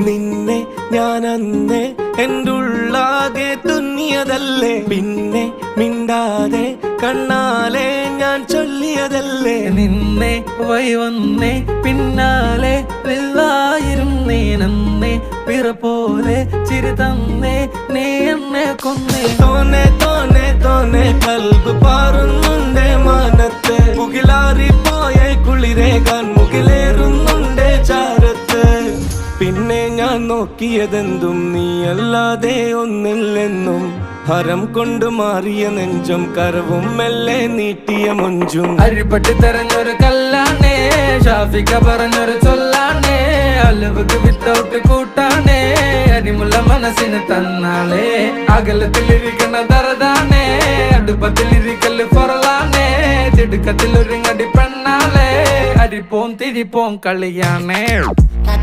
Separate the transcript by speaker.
Speaker 1: നിന്നെ ഞാൻ അന്നേ എൻ്റെ ഉള്ളാകെ തുന്നിയതല്ലേ, പിന്നെ മിണ്ടാതെ കണ്ണാലെ ഞാൻ ചൊല്ലിയതല്ലേ.
Speaker 2: നിന്നെ വന്നേ പിന്നാലെ വെള്ളായിരുന്നേ നന്നേ പിറ പോലെ ചിരി തന്നേ നീ എന്നെ കൊന്നേ.
Speaker 1: തോനെ തോനെ തോനെ കൽബ് പാറുന്നുണ്ട് മാനത്ത്, മുകിലാറിപ്പോയ കുളിരേകാൻ മുകിലേറുന്നുണ്ട് ചാരത്ത്. പിന്നെ ഞാൻ നോക്കിയതെന്തും നീയല്ലാതെ ഒന്നില്ലെന്നും, ഹരം കൊണ്ട് മാറിയ നെഞ്ചും കരവും മെല്ലെ നീട്ടിയ മൊഞ്ചും.
Speaker 2: അരിപ്പട്ടി തെരഞ്ഞൊരു കല്ലാണേ, ഷാഫിക്ക പറഞ്ഞൊരു ചൊല്ലാണേ, അലവുക്ക് വിത്തൗട്ട് കൂട്ടാണേ, അരിമുള്ള മനസ്സിന് തന്നാളേ. അകലത്തിലിരിക്കുന്ന ദറദാണേ, അടുപ്പത്തിലിരിക്കല് പൊറലാണേ, തിടുക്കത്തിൽ ഒരുങ്ങടി പെണ്ണാളേ, അരിപ്പോം തിരിപ്പോം കളിയാണേ.